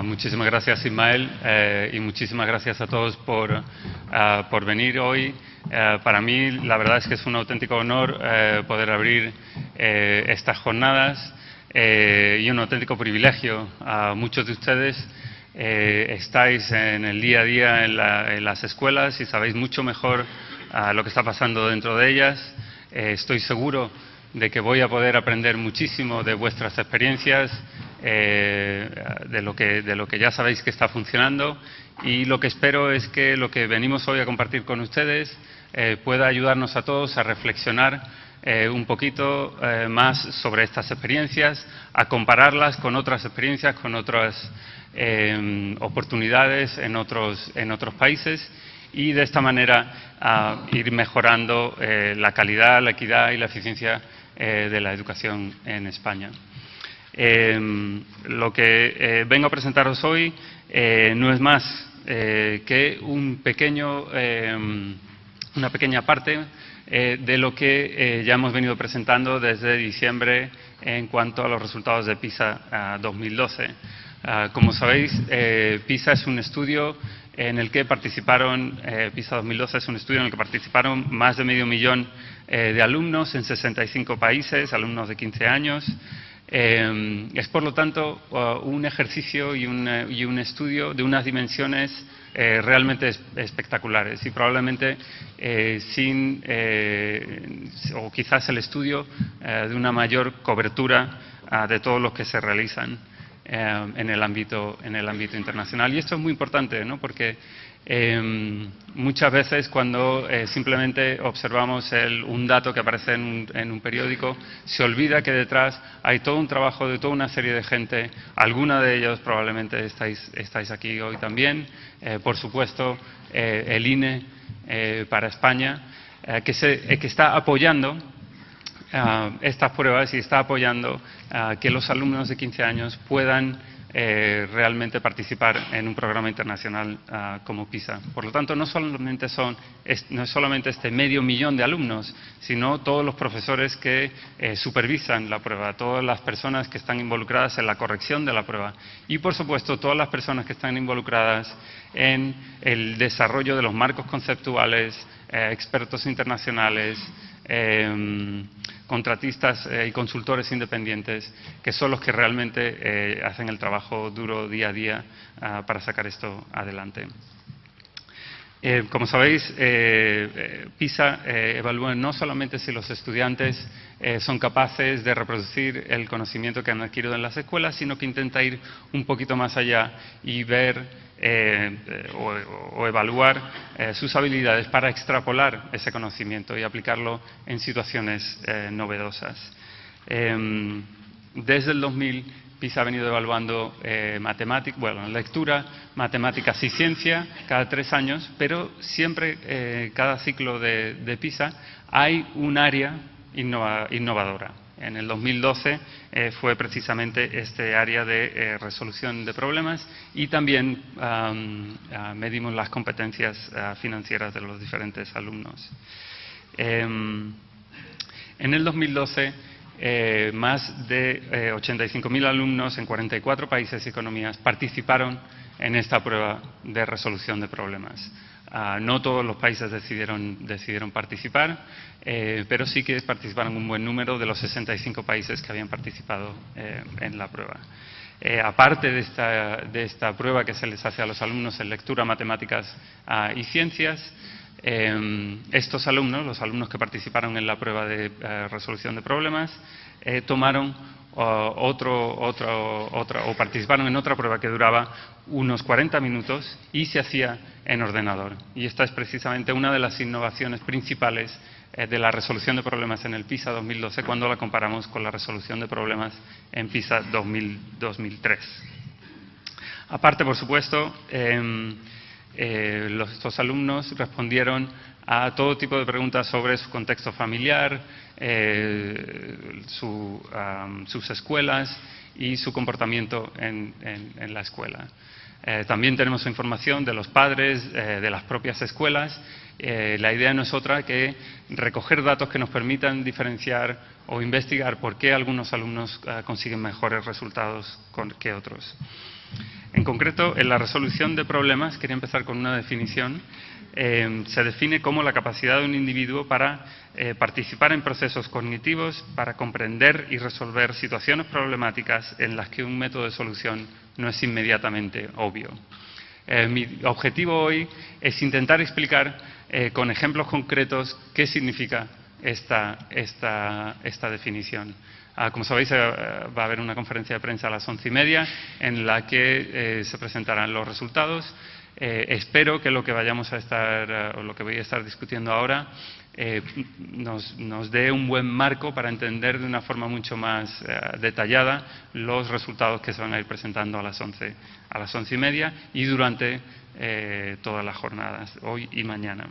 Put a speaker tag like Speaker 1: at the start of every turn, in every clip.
Speaker 1: Muchísimas gracias, Ismael, y muchísimas gracias a todos por venir hoy. Para mí, la verdad es que es un auténtico honor poder abrir estas jornadas y un auténtico privilegio. Muchos de ustedes estáis en el día a día en las escuelas y sabéis mucho mejor lo que está pasando dentro de ellas. Estoy seguro de que voy a poder aprender muchísimo de vuestras experiencias, de lo que ya sabéis que está funcionando, y lo que espero es que lo que venimos hoy a compartir con ustedes pueda ayudarnos a todos a reflexionar un poquito más sobre estas experiencias, a compararlas con otras experiencias, con otras oportunidades en otros países, y de esta manera a ir mejorando la calidad, la equidad y la eficiencia de la educación en España. Lo que vengo a presentaros hoy no es más que una pequeña parte de lo que ya hemos venido presentando desde diciembre en cuanto a los resultados de PISA 2012. Como sabéis, PISA es un estudio en el que participaron, PISA 2012 es un estudio en el que participaron más de 500.000 de alumnos en 65 países, alumnos de 15 años. Es, por lo tanto, un ejercicio y un estudio de unas dimensiones realmente espectaculares, y probablemente o quizás el estudio de una mayor cobertura de todos los que se realizan en el ámbito internacional. Y esto es muy importante, ¿no? Porque muchas veces cuando simplemente observamos un dato que aparece en un periódico, se olvida que detrás hay todo un trabajo de toda una serie de gente. Alguna de ellos probablemente estáis aquí hoy también. Por supuesto, el INE para España, que está apoyando estas pruebas y está apoyando que los alumnos de 15 años puedan realmente participar en un programa internacional como PISA. Por lo tanto, no es solamente este 500.000 de alumnos, sino todos los profesores que supervisan la prueba, todas las personas que están involucradas en la corrección de la prueba y, por supuesto, todas las personas que están involucradas en el desarrollo de los marcos conceptuales, expertos internacionales, contratistas y consultores independientes, que son los que realmente hacen el trabajo duro día a día para sacar esto adelante. Como sabéis, PISA evalúa no solamente si los estudiantes son capaces de reproducir el conocimiento que han adquirido en las escuelas, sino que intenta ir un poquito más allá y ver o evaluar sus habilidades para extrapolar ese conocimiento y aplicarlo en situaciones novedosas. Desde el 2000, PISA ha venido evaluando lectura, matemáticas y ciencia cada 3 años, pero siempre, cada ciclo de PISA, hay un área innovadora. En el 2012 fue precisamente este área de resolución de problemas, y también medimos las competencias financieras de los diferentes alumnos. En el 2012, más de 85.000 alumnos en 44 países y economías participaron en esta prueba de resolución de problemas. No todos los países decidieron participar, pero sí que participaron un buen número de los 65 países que habían participado en la prueba. Aparte de esta prueba que se les hace a los alumnos en lectura, matemáticas y ciencias, estos alumnos, los alumnos que participaron en la prueba de resolución de problemas, tomaron participaron en otra prueba que duraba unos 40 minutos y se hacía en ordenador. Y esta es precisamente una de las innovaciones principales de la resolución de problemas en el PISA 2012 cuando la comparamos con la resolución de problemas en PISA 2003. Aparte, por supuesto, estos alumnos respondieron a todo tipo de preguntas sobre su contexto familiar, sus escuelas y su comportamiento en la escuela. También tenemos información de los padres, de las propias escuelas. La idea no es otra que recoger datos que nos permitan diferenciar o investigar por qué algunos alumnos consiguen mejores resultados que otros. En concreto, en la resolución de problemas, quería empezar con una definición. Se define como la capacidad de un individuo para participar en procesos cognitivos, para comprender y resolver situaciones problemáticas en las que un método de solución no es inmediatamente obvio. Mi objetivo hoy es intentar explicar con ejemplos concretos qué significa esta definición. Como sabéis, va a haber una conferencia de prensa a las 11:30 en la que se presentarán los resultados. Espero que lo que vayamos a estar, o lo que voy a estar discutiendo ahora, nos dé un buen marco para entender de una forma mucho más detallada los resultados que se van a ir presentando a las 11:30 y durante todas las jornadas, hoy y mañana.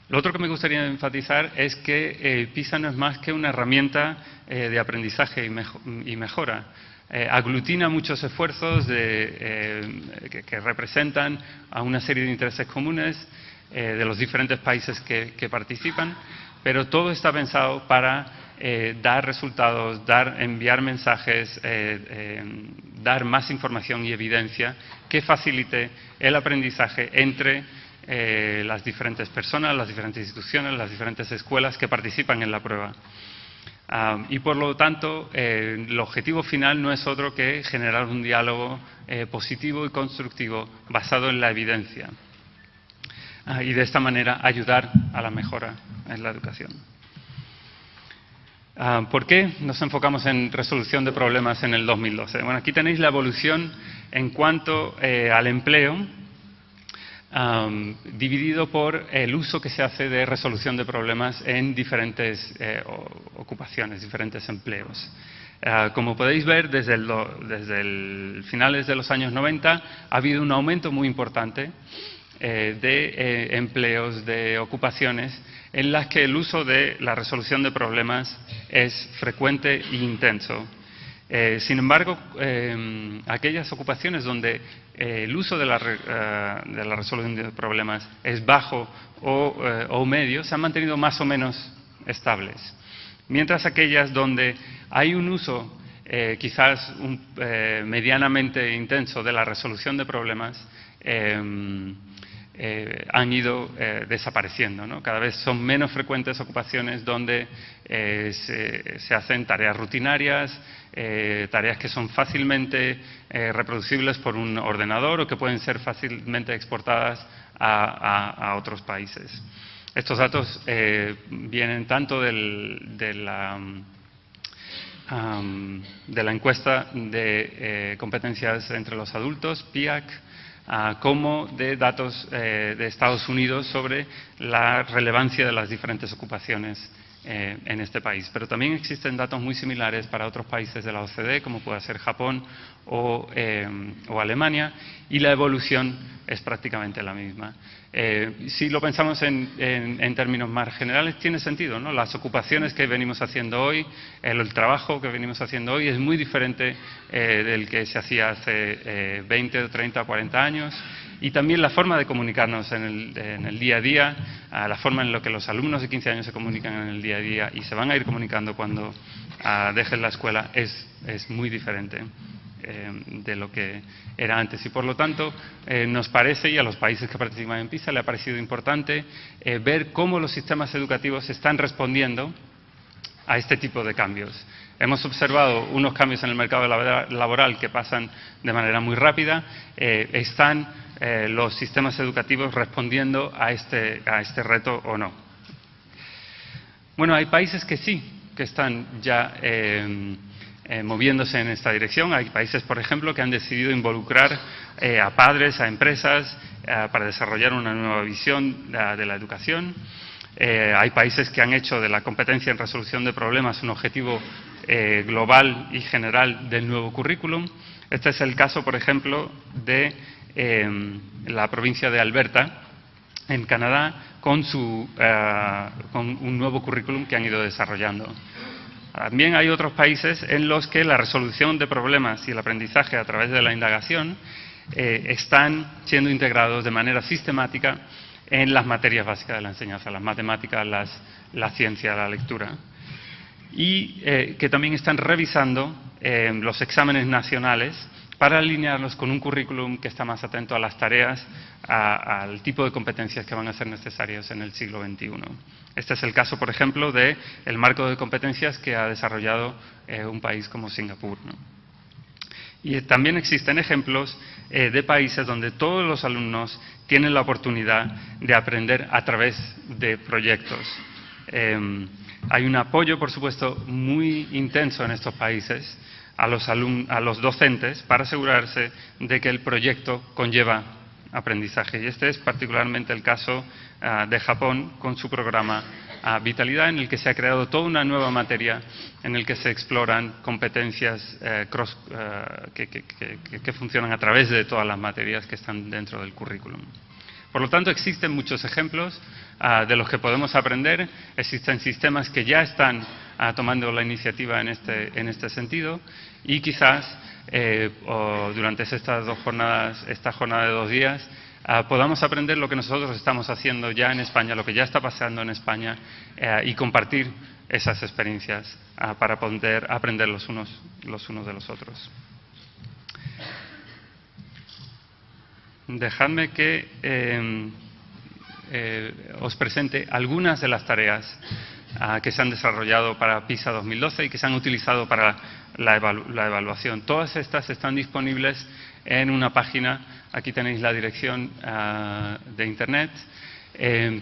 Speaker 1: Lo otro que me gustaría enfatizar es que PISA no es más que una herramienta de aprendizaje y mejora. Aglutina muchos esfuerzos que representan a una serie de intereses comunes de los diferentes países que participan, pero todo está pensado para dar resultados, enviar mensajes, dar más información y evidencia que facilite el aprendizaje entre las diferentes personas, las diferentes instituciones, las diferentes escuelas que participan en la prueba. Y por lo tanto, el objetivo final no es otro que generar un diálogo positivo y constructivo basado en la evidencia. Y de esta manera ayudar a la mejora en la educación. ¿Por qué nos enfocamos en resolución de problemas en el 2012? Bueno, aquí tenéis la evolución en cuanto al empleo, dividido por el uso que se hace de resolución de problemas en diferentes ocupaciones, diferentes empleos. Como podéis ver, desde finales de los años 90 ha habido un aumento muy importante de empleos, de ocupaciones, en las que el uso de la resolución de problemas es frecuente e intenso. Sin embargo, aquellas ocupaciones donde el uso de la resolución de problemas es bajo o medio se han mantenido más o menos estables. Mientras aquellas donde hay un uso quizás medianamente intenso de la resolución de problemas han ido desapareciendo, ¿no? Cada vez son menos frecuentes ocupaciones donde se hacen tareas rutinarias, tareas que son fácilmente reproducibles por un ordenador o que pueden ser fácilmente exportadas a otros países. Estos datos vienen tanto de la encuesta de competencias entre los adultos, PIAC, como de datos de Estados Unidos sobre la relevancia de las diferentes ocupaciones en este país. Pero también existen datos muy similares para otros países de la OCDE, como puede ser Japón o Alemania, y la evolución es prácticamente la misma. Si lo pensamos en términos más generales, tiene sentido, ¿no? Las ocupaciones que venimos haciendo hoy, el trabajo que venimos haciendo hoy es muy diferente del que se hacía hace 20, 30, 40 años. Y también la forma de comunicarnos en el día a día, la forma en la que los alumnos de 15 años se comunican en el día a día y se van a ir comunicando cuando dejen la escuela es muy diferente de lo que era antes. Y por lo tanto, nos parece, y a los países que participan en PISA le ha parecido importante ver cómo los sistemas educativos están respondiendo a este tipo de cambios. Hemos observado unos cambios en el mercado laboral que pasan de manera muy rápida. ¿Están los sistemas educativos respondiendo a este reto o no? Bueno, hay países que sí, que están ya moviéndose en esta dirección. Hay países, por ejemplo, que han decidido involucrar a padres, a empresas, para desarrollar una nueva visión de la educación. Hay países que han hecho de la competencia en resolución de problemas un objetivo global y general del nuevo currículum. Este es el caso, por ejemplo, de la provincia de Alberta, en Canadá, con un nuevo currículum que han ido desarrollando. También hay otros países en los que la resolución de problemas y el aprendizaje a través de la indagación están siendo integrados de manera sistemática en las materias básicas de la enseñanza, las matemáticas, la ciencia, la lectura. Y que también están revisando los exámenes nacionales para alinearlos con un currículum que está más atento a las tareas, al tipo de competencias que van a ser necesarias en el siglo XXI. Este es el caso, por ejemplo, del marco de competencias que ha desarrollado un país como Singapur, ¿no? Y también existen ejemplos de países donde todos los alumnos tienen la oportunidad de aprender a través de proyectos. Hay un apoyo, por supuesto, muy intenso en estos países a los docentes para asegurarse de que el proyecto conlleva aprendizaje. Y este es particularmente el caso de Japón con su programa Vitalidad, en el que se ha creado toda una nueva materia en el que se exploran competencias que funcionan a través de todas las materias que están dentro del currículum. Por lo tanto, existen muchos ejemplos de los que podemos aprender. Existen sistemas que ya están tomando la iniciativa en este sentido, y quizás durante esta jornada de 2 días podamos aprender lo que nosotros estamos haciendo ya en España, lo que ya está pasando en España, y compartir esas experiencias para poder aprender los unos de los otros. Dejadme que os presente algunas de las tareas que se han desarrollado para PISA 2012 y que se han utilizado para la evaluación. Todas estas están disponibles en una página. Aquí tenéis la dirección de Internet,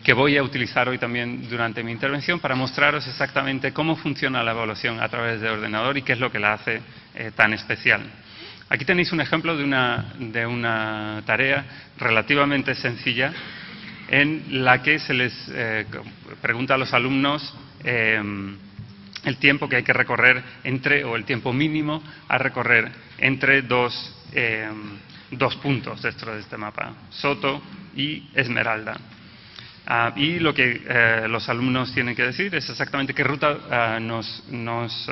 Speaker 1: que voy a utilizar hoy también durante mi intervención para mostraros exactamente cómo funciona la evaluación a través de ordenador y qué es lo que la hace tan especial. Aquí tenéis un ejemplo de una tarea relativamente sencilla en la que se les pregunta a los alumnos el tiempo que hay que recorrer o el tiempo mínimo a recorrer entre dos puntos dentro de este mapa, Soto y Esmeralda. Y lo que los alumnos tienen que decir es exactamente qué ruta nos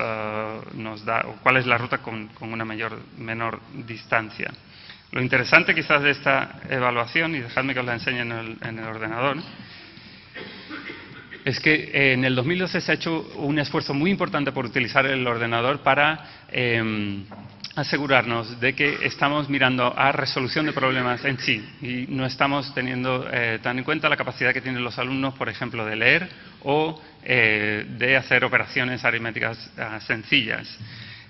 Speaker 1: da, o cuál es la ruta con una menor distancia. Lo interesante quizás de esta evaluación, y dejadme que os la enseñe en el ordenador, es que en el 2012 se ha hecho un esfuerzo muy importante por utilizar el ordenador para asegurarnos de que estamos mirando a resolución de problemas en sí y no estamos teniendo tan en cuenta la capacidad que tienen los alumnos, por ejemplo, de leer o de hacer operaciones aritméticas sencillas.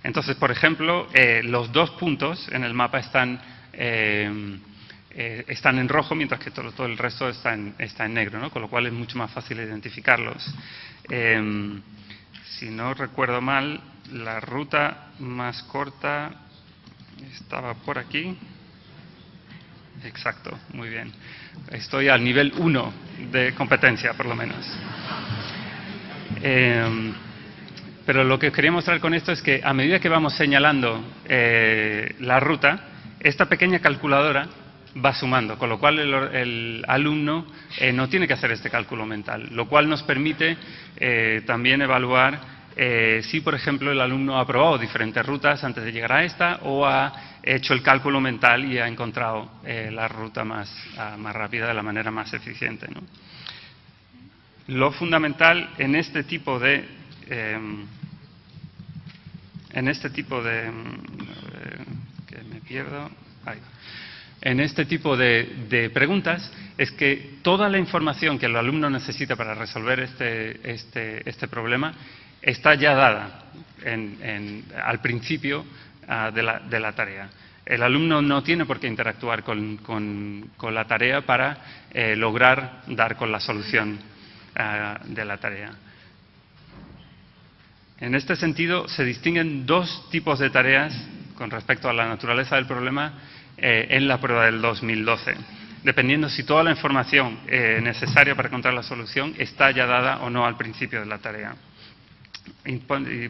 Speaker 1: Entonces, por ejemplo, los 2 puntos en el mapa están en rojo, mientras que todo el resto está en negro, ¿no? Con lo cual es mucho más fácil identificarlos. Si no recuerdo mal, la ruta más corta estaba por aquí. Exacto, muy bien. Estoy al nivel 1 de competencia, por lo menos. Pero lo que quería mostrar con esto es que a medida que vamos señalando la ruta, esta pequeña calculadora va sumando, con lo cual el alumno no tiene que hacer este cálculo mental, lo cual nos permite también evaluar si, por ejemplo, el alumno ha probado diferentes rutas antes de llegar a esta o ha hecho el cálculo mental y ha encontrado la ruta más rápida de la manera más eficiente, ¿no? Lo fundamental en este tipo de que me pierdo. Ahí. En este tipo de preguntas es que toda la información que el alumno necesita para resolver este problema está ya dada al principio de la tarea. El alumno no tiene por qué interactuar con la tarea para lograr dar con la solución de la tarea. En este sentido, se distinguen 2 tipos de tareas con respecto a la naturaleza del problema en la prueba del 2012, dependiendo si toda la información necesaria para encontrar la solución está ya dada o no al principio de la tarea. Y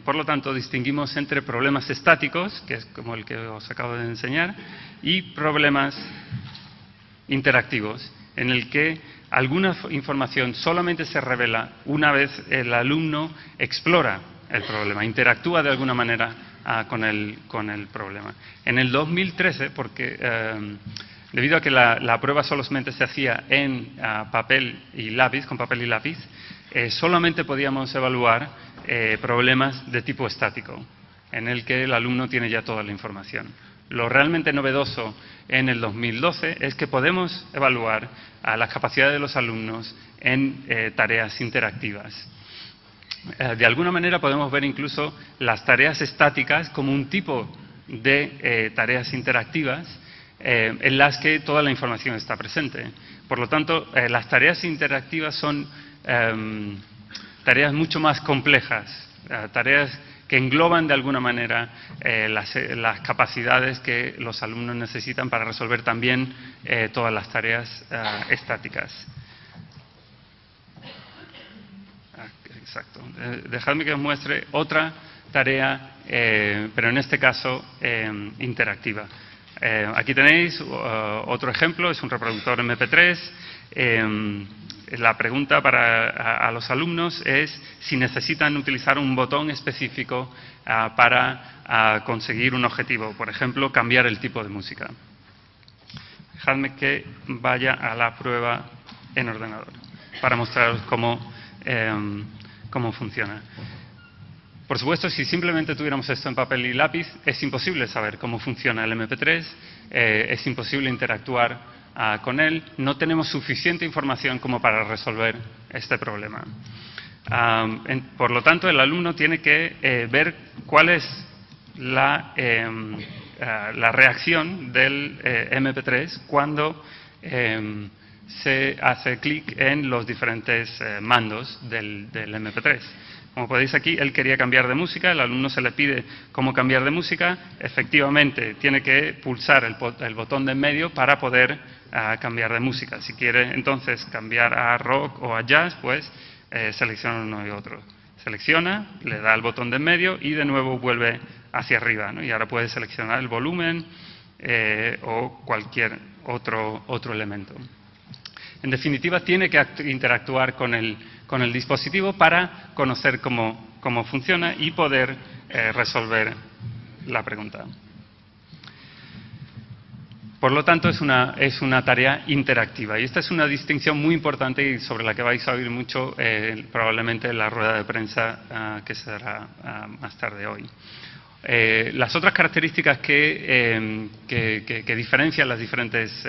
Speaker 1: por lo tanto, distinguimos entre problemas estáticos, que es como el que os acabo de enseñar, y problemas interactivos, en el que alguna información solamente se revela una vez el alumno explora el problema, interactúa de alguna manera con el problema. En el 2013, porque debido a que la prueba solamente se hacía en papel y lápiz, con papel y lápiz, solamente podíamos evaluar problemas de tipo estático, en el que el alumno tiene ya toda la información. Lo realmente novedoso en el 2012 es que podemos evaluar las capacidades de los alumnos en tareas interactivas. De alguna manera podemos ver incluso las tareas estáticas como un tipo de tareas interactivas en las que toda la información está presente. Por lo tanto, las tareas interactivas son tareas mucho más complejas, tareas que engloban de alguna manera las capacidades que los alumnos necesitan para resolver también todas las tareas estáticas. Exacto. Dejadme que os muestre otra tarea, pero en este caso interactiva. Aquí tenéis otro ejemplo, es un reproductor MP3. La pregunta a los alumnos es si necesitan utilizar un botón específico para conseguir un objetivo, por ejemplo, cambiar el tipo de música. Dejadme que vaya a la prueba en ordenador para mostraros cómo funciona. Por supuesto, si simplemente tuviéramos esto en papel y lápiz, es imposible saber cómo funciona el MP3, es imposible interactuar con él, no tenemos suficiente información como para resolver este problema. Por lo tanto, el alumno tiene que ver cuál es la reacción del MP3 cuando se hace clic en los diferentes mandos del MP3. Como podéis aquí, él quería cambiar de música, el alumno se le pide cómo cambiar de música, efectivamente tiene que pulsar el botón de en medio para poder cambiar de música. Si quiere entonces cambiar a rock o a jazz, pues selecciona uno y otro. Selecciona, le da el botón de en medio y de nuevo vuelve hacia arriba, ¿no? Y ahora puede seleccionar el volumen o cualquier otro elemento. En definitiva, tiene que interactuar con el dispositivo para conocer cómo funciona y poder resolver la pregunta. Por lo tanto, es una tarea interactiva. Y esta es una distinción muy importante y sobre la que vais a oír mucho probablemente en la rueda de prensa que se dará más tarde hoy. Las otras características que diferencian las diferentes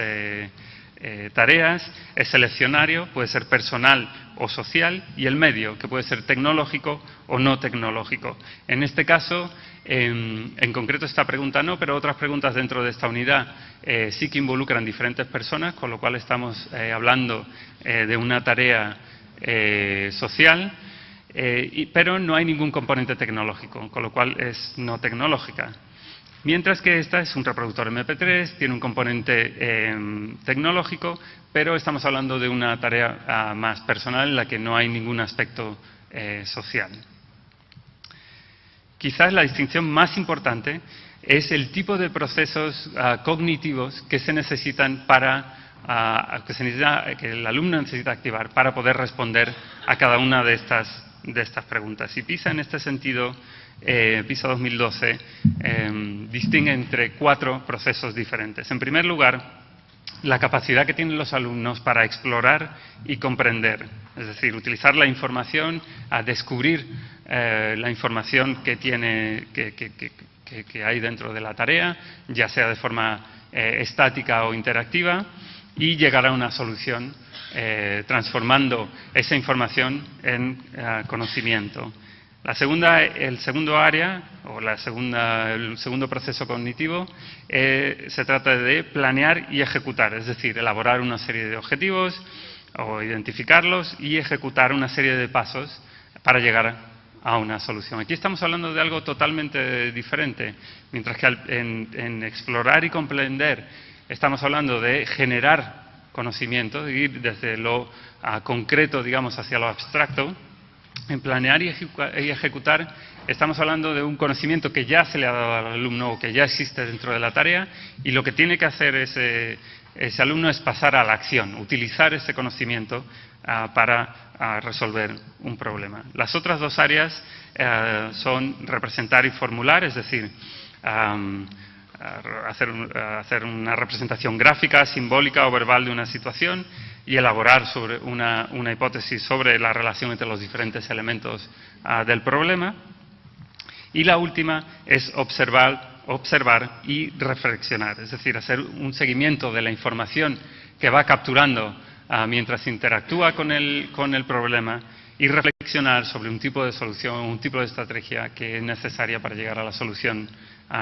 Speaker 1: tareas, el seleccionario, puede ser personal o social, y el medio, que puede ser tecnológico o no tecnológico. En este caso, en concreto esta pregunta no, pero otras preguntas dentro de esta unidad sí que involucran diferentes personas, con lo cual estamos hablando de una tarea social, pero no hay ningún componente tecnológico, con lo cual es no tecnológica. Mientras que esta es un reproductor MP3, tiene un componente tecnológico, pero estamos hablando de una tarea más personal en la que no hay ningún aspecto social. Quizás la distinción más importante es el tipo de procesos cognitivos que se necesitan que el alumno necesita activar para poder responder a cada una de estas preguntas. Y PISA, en este sentido, PISA 2012 distingue entre 4 procesos diferentes. En primer lugar, la capacidad que tienen los alumnos para explorar y comprender, es decir, utilizar la información, a descubrir la información que hay dentro de la tarea, ya sea de forma estática o interactiva, y llegar a una solución transformando esa información en conocimiento. El segundo área, o el segundo proceso cognitivo, se trata de planear y ejecutar, es decir, elaborar una serie de objetivos o identificarlos y ejecutar una serie de pasos para llegar a una solución. Aquí estamos hablando de algo totalmente diferente, mientras que en explorar y comprender estamos hablando de generar conocimiento, de ir desde lo concreto, digamos, hacia lo abstracto. En planear y ejecutar estamos hablando de un conocimiento que ya se le ha dado al alumno o que ya existe dentro de la tarea, y lo que tiene que hacer ese alumno es pasar a la acción, utilizar ese conocimiento para resolver un problema. Las otras 2 áreas son representar y formular, es decir, hacer una representación gráfica, simbólica o verbal de una situación y elaborar sobre una hipótesis sobre la relación entre los diferentes elementos del problema. Y la última es observar observar y reflexionar, es decir, hacer un seguimiento de la información que va capturando mientras interactúa con el problema y reflexionar sobre un tipo de solución, un tipo de estrategia que es necesaria para llegar a la solución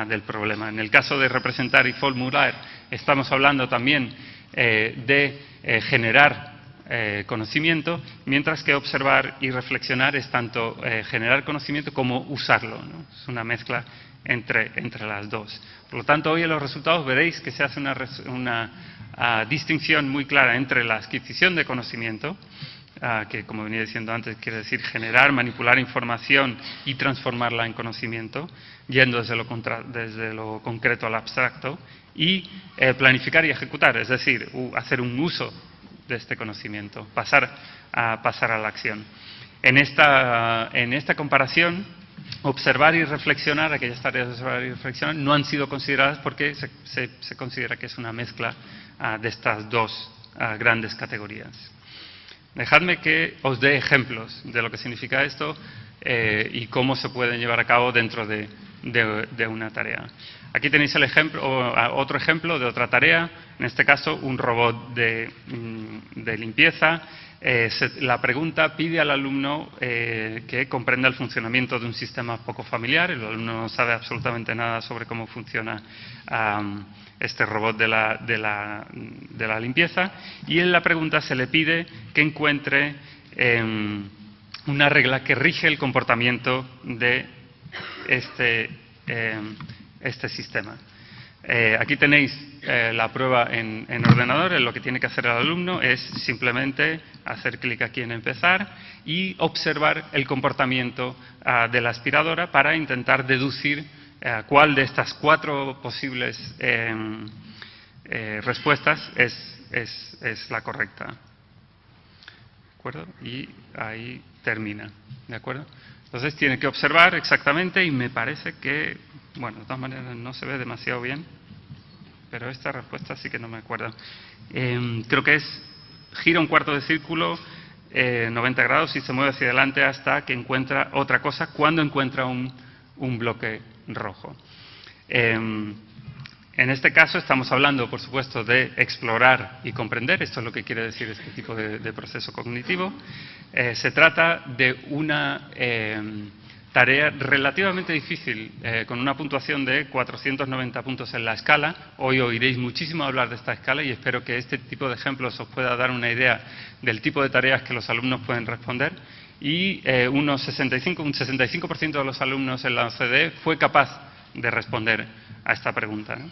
Speaker 1: del problema. En el caso de representar y formular, estamos hablando también de generar conocimiento, mientras que observar y reflexionar es tanto generar conocimiento como usarlo, ¿no? Es una mezcla entre las dos. Por lo tanto, hoy en los resultados veréis que se hace una distinción muy clara entre la adquisición de conocimiento, que, como venía diciendo antes, quiere decir generar, manipular información y transformarla en conocimiento, yendo desde lo concreto al abstracto, y planificar y ejecutar, es decir, hacer un uso de este conocimiento, pasar a la acción. En esta comparación, observar y reflexionar, aquellas tareas de observar y reflexionar, no han sido consideradas porque se considera que es una mezcla de estas dos grandes categorías. Dejadme que os dé ejemplos de lo que significa esto y cómo se pueden llevar a cabo dentro de una tarea. Aquí tenéis otro ejemplo de otra tarea, en este caso un robot de limpieza. La pregunta pide al alumno que comprenda el funcionamiento de un sistema poco familiar. El alumno no sabe absolutamente nada sobre cómo funciona este robot de la limpieza, y en la pregunta se le pide que encuentre una regla que rige el comportamiento de este sistema. Aquí tenéis la prueba en ordenador. Lo que tiene que hacer el alumno es simplemente hacer clic aquí en empezar y observar el comportamiento de la aspiradora para intentar deducir cuál de estas 4 posibles respuestas es la correcta. ¿De acuerdo? Y ahí termina. ¿De acuerdo? Entonces tiene que observar exactamente, y me parece que, bueno, de todas maneras no se ve demasiado bien, pero esta respuesta sí que no me acuerdo. Creo que gira un cuarto de círculo, 90 grados, y se mueve hacia adelante hasta que encuentra otra cosa, cuando encuentra un bloque rojo. En este caso estamos hablando, por supuesto, de explorar y comprender. Esto es lo que quiere decir este tipo de proceso cognitivo. Se trata de una tarea relativamente difícil, con una puntuación de 490 puntos en la escala. Hoy oiréis muchísimo hablar de esta escala y espero que este tipo de ejemplos os pueda dar una idea del tipo de tareas que los alumnos pueden responder. Y un 65% de los alumnos en la OCDE fue capaz de responder a esta pregunta, ¿no?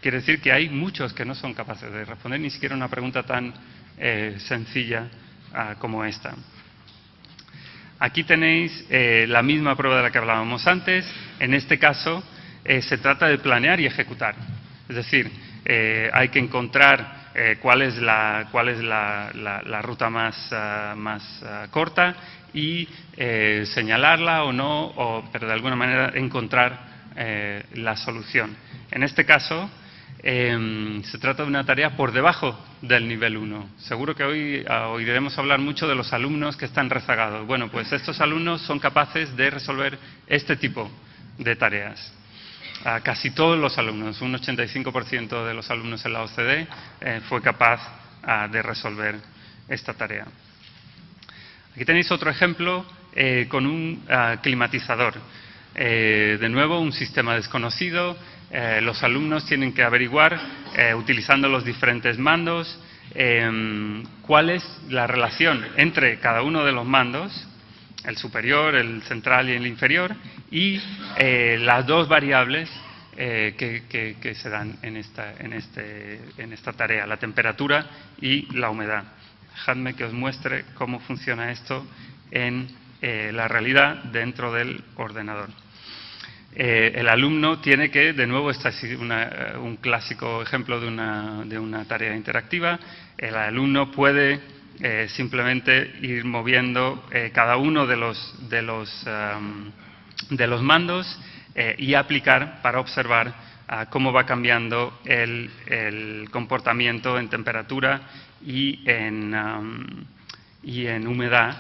Speaker 1: Quiere decir que hay muchos que no son capaces de responder ni siquiera una pregunta tan sencilla como esta. Aquí tenéis la misma prueba de la que hablábamos antes. En este caso se trata de planear y ejecutar. Es decir, hay que encontrar cuál es la ruta más corta y señalarla o no, pero de alguna manera encontrar la solución. En este caso se trata de una tarea por debajo del nivel 1. Seguro que hoy oiremos hablar mucho de los alumnos que están rezagados. Bueno, pues estos alumnos son capaces de resolver este tipo de tareas. Casi todos los alumnos, un 85% de los alumnos en la OCDE fue capaz de resolver esta tarea. Aquí tenéis otro ejemplo con un climatizador. De nuevo, un sistema desconocido. Los alumnos tienen que averiguar, utilizando los diferentes mandos, cuál es la relación entre cada uno de los mandos, el superior, el central y el inferior, y las dos variables que se dan en esta tarea, la temperatura y la humedad. Dejadme que os muestre cómo funciona esto en la realidad dentro del ordenador. El alumno tiene que, de nuevo, este es un clásico ejemplo de una tarea interactiva. El alumno puede simplemente ir moviendo cada uno de los mandos y aplicar para observar cómo va cambiando el comportamiento en temperatura y en humedad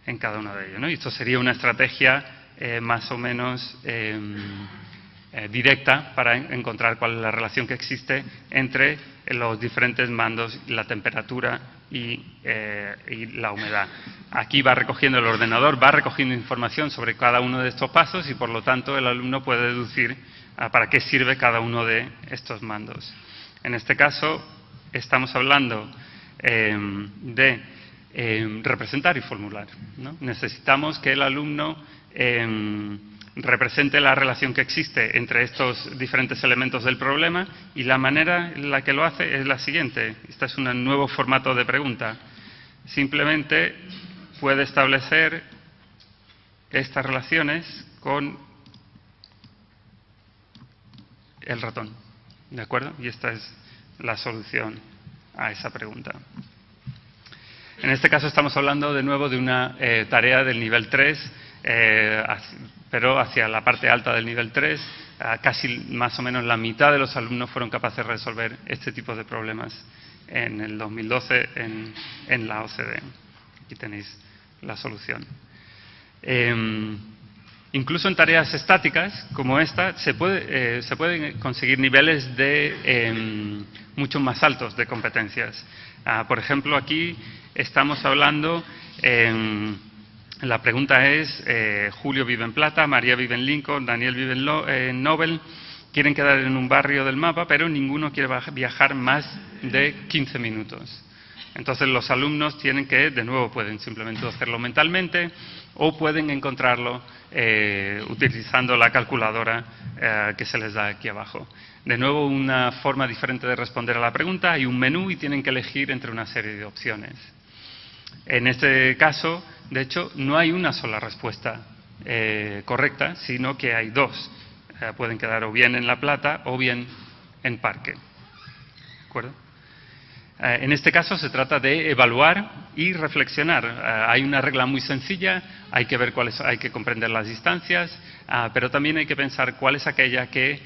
Speaker 1: en cada uno de ellos, ¿no? Y esto sería una estrategia más o menos directa para encontrar cuál es la relación que existe entre los diferentes mandos, la temperatura y la humedad. Aquí va recogiendo el ordenador, va recogiendo información sobre cada uno de estos pasos y por lo tanto el alumno puede deducir para qué sirve cada uno de estos mandos. En este caso estamos hablando de representar y formular, ¿no? Necesitamos que el alumno represente la relación que existe entre estos diferentes elementos del problema y la manera en la que lo hace es la siguiente. Este es un nuevo formato de pregunta. Simplemente puede establecer estas relaciones con el ratón, ¿de acuerdo? Y esta es la solución a esa pregunta. En este caso estamos hablando de nuevo de una tarea del nivel 3, pero hacia la parte alta del nivel 3, casi más o menos la mitad de los alumnos fueron capaces de resolver este tipo de problemas en el 2012 en la OCDE. Aquí tenéis la solución. Incluso en tareas estáticas como esta se pueden conseguir niveles de mucho más altos de competencias. Por ejemplo, aquí estamos hablando, la pregunta es, Julio vive en Plata, María vive en Lincoln, Daniel vive en Nobel, quieren quedar en un barrio del mapa, pero ninguno quiere viajar más de 15 minutos. Entonces los alumnos tienen que, de nuevo, pueden simplemente hacerlo mentalmente o pueden encontrarlo utilizando la calculadora que se les da aquí abajo. De nuevo, una forma diferente de responder a la pregunta. Hay un menú y tienen que elegir entre una serie de opciones. En este caso, de hecho, no hay una sola respuesta correcta, sino que hay dos. Pueden quedar o bien en La Plata o bien en Parque. ¿De acuerdo? En este caso se trata de evaluar y reflexionar. Hay una regla muy sencilla, hay que ver hay que comprender las distancias, pero también hay que pensar cuál es aquella que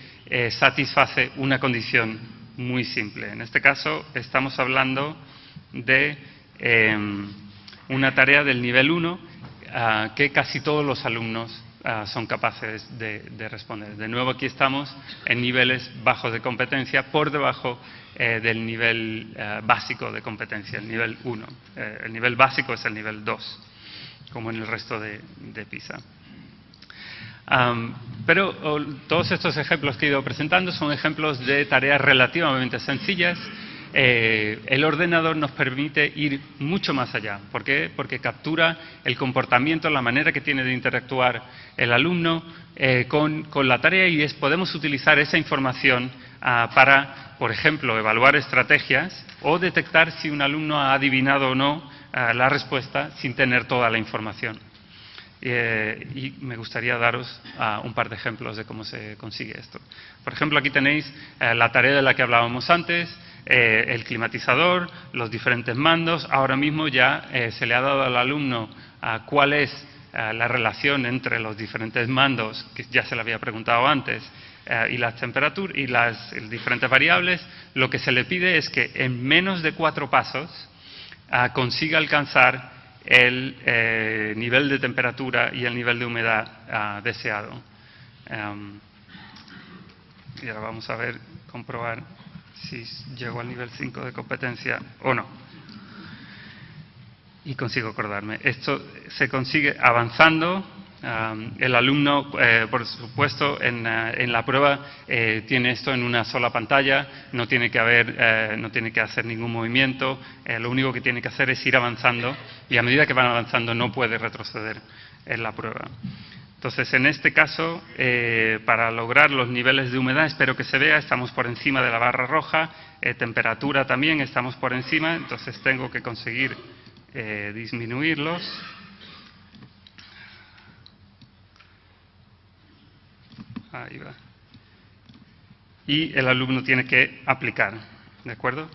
Speaker 1: satisface una condición muy simple. En este caso estamos hablando de una tarea del nivel 1 que casi todos los alumnos son capaces de responder. De nuevo, aquí estamos en niveles bajos de competencia, por debajo del nivel básico de competencia, el nivel 1. El nivel básico es el nivel 2, como en el resto de PISA. Pero todos estos ejemplos que he ido presentando son ejemplos de tareas relativamente sencillas. El ordenador nos permite ir mucho más allá. ¿Por qué? Porque captura el comportamiento, la manera que tiene de interactuar el alumno con la tarea y podemos utilizar esa información para, por ejemplo, evaluar estrategias o detectar si un alumno ha adivinado o no la respuesta sin tener toda la información. Y me gustaría daros un par de ejemplos de cómo se consigue esto. Por ejemplo, aquí tenéis la tarea de la que hablábamos antes, el climatizador, los diferentes mandos. Ahora mismo ya se le ha dado al alumno cuál es la relación entre los diferentes mandos, que ya se le había preguntado antes, y las temperaturas y las diferentes variables. Lo que se le pide es que en menos de 4 pasos consiga alcanzar el nivel de temperatura y el nivel de humedad deseado. Y ahora vamos a comprobar si llego al nivel 5 de competencia o no. Y consigo acordarme. Esto se consigue avanzando. El alumno, por supuesto, en la prueba tiene esto en una sola pantalla, no tiene que hacer ningún movimiento, lo único que tiene que hacer es ir avanzando y a medida que van avanzando no puede retroceder en la prueba. Entonces, en este caso, para lograr los niveles de humedad, espero que se vea, estamos por encima de la barra roja, temperatura también estamos por encima, entonces tengo que conseguir disminuirlos. Ahí va. Y el alumno tiene que aplicar, ¿de acuerdo?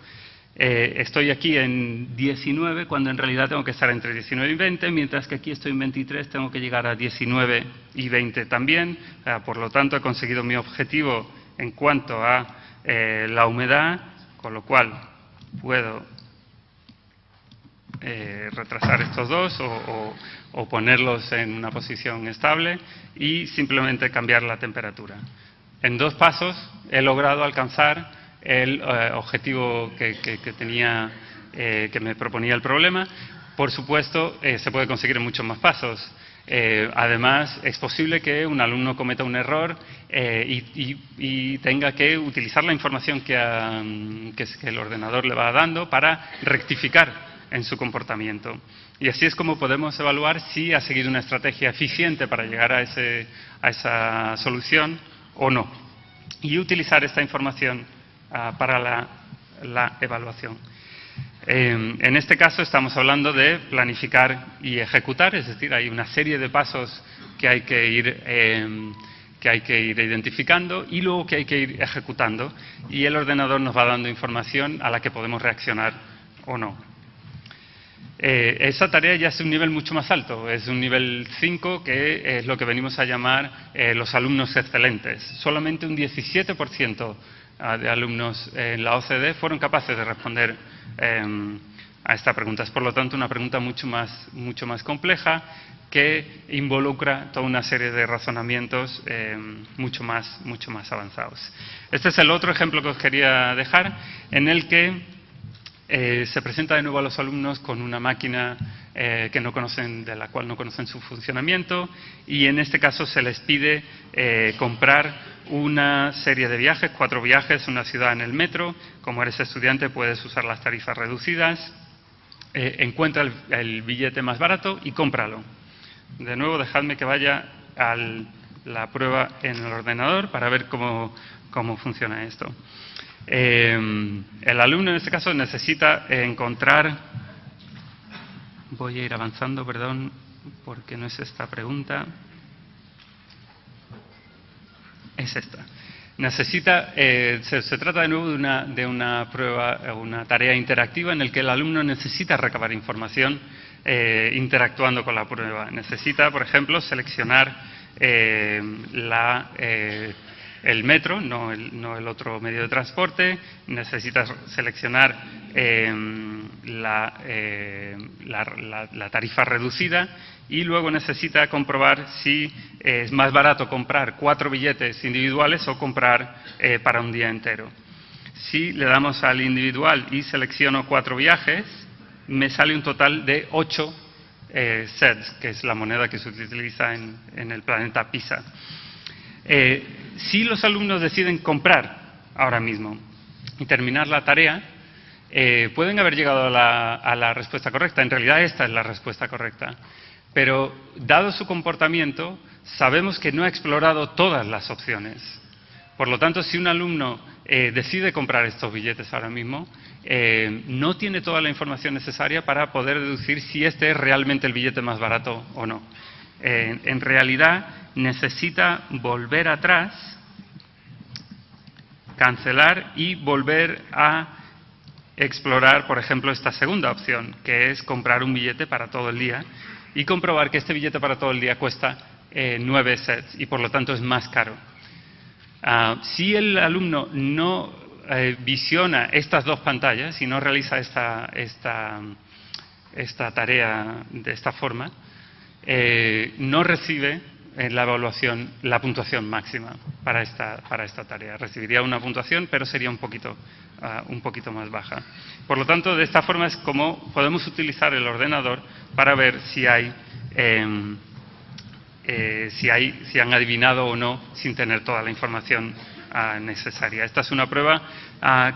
Speaker 1: Estoy aquí en 19, cuando en realidad tengo que estar entre 19 y 20, mientras que aquí estoy en 23, tengo que llegar a 19 y 20 también. Por lo tanto, he conseguido mi objetivo en cuanto a la humedad, con lo cual puedo retrasar estos dos o ponerlos en una posición estable y simplemente cambiar la temperatura. En 2 pasos he logrado alcanzar el objetivo que me proponía el problema. Por supuesto, se puede conseguir en muchos más pasos. Además, es posible que un alumno cometa un error y tenga que utilizar la información que el ordenador le va dando para rectificar en su comportamiento. Y así es como podemos evaluar si ha seguido una estrategia eficiente para llegar a esa solución o no. Y utilizar esta información para la evaluación. En este caso estamos hablando de planificar y ejecutar, es decir, hay una serie de pasos que hay que ir identificando y luego que hay que ir ejecutando, y el ordenador nos va dando información a la que podemos reaccionar o no. Esa tarea ya es un nivel mucho más alto, es un nivel 5, que es lo que venimos a llamar los alumnos excelentes. Solamente un 17% de alumnos en la OCDE fueron capaces de responder a esta pregunta. Es, por lo tanto, una pregunta mucho más compleja, que involucra toda una serie de razonamientos mucho más avanzados. Este es el otro ejemplo que os quería dejar, en el que se presenta de nuevo a los alumnos con una máquina de la cual no conocen su funcionamiento, y en este caso se les pide comprar una serie de viajes, 4 viajes, una ciudad en el metro. Como eres estudiante puedes usar las tarifas reducidas. Encuentra el billete más barato y cómpralo. De nuevo, dejadme que vaya a la prueba en el ordenador para ver cómo funciona esto. El alumno en este caso necesita encontrar... Voy a ir avanzando, perdón, porque no es esta pregunta. Es esta. Necesita, se trata de nuevo de una prueba, una tarea interactiva en la que el alumno necesita recabar información interactuando con la prueba. Necesita, por ejemplo, seleccionar el metro, no el otro medio de transporte. Necesita seleccionar la tarifa reducida, y luego necesita comprobar si es más barato comprar 4 billetes individuales o comprar para un día entero. Si le damos al individual y selecciono 4 viajes, me sale un total de 8 sets, que es la moneda que se utiliza en el planeta PISA. Si los alumnos deciden comprar ahora mismo y terminar la tarea, pueden haber llegado a la respuesta correcta. En realidad esta es la respuesta correcta. Pero, dado su comportamiento, sabemos que no ha explorado todas las opciones. Por lo tanto, si un alumno decide comprar estos billetes ahora mismo, no tiene toda la información necesaria para poder deducir si este es realmente el billete más barato o no. En realidad, necesita volver atrás, cancelar y volver a explorar, por ejemplo, esta segunda opción, que es comprar un billete para todo el día, y comprobar que este billete para todo el día cuesta 9 sets y por lo tanto es más caro. Si el alumno no visiona estas 2 pantallas y no realiza esta tarea de esta forma, no recibe en la evaluación la puntuación máxima para esta tarea. Recibiría una puntuación, pero sería un poquito más baja. Por lo tanto, de esta forma es como podemos utilizar el ordenador para ver si han adivinado o no sin tener toda la información necesaria. Esta es una prueba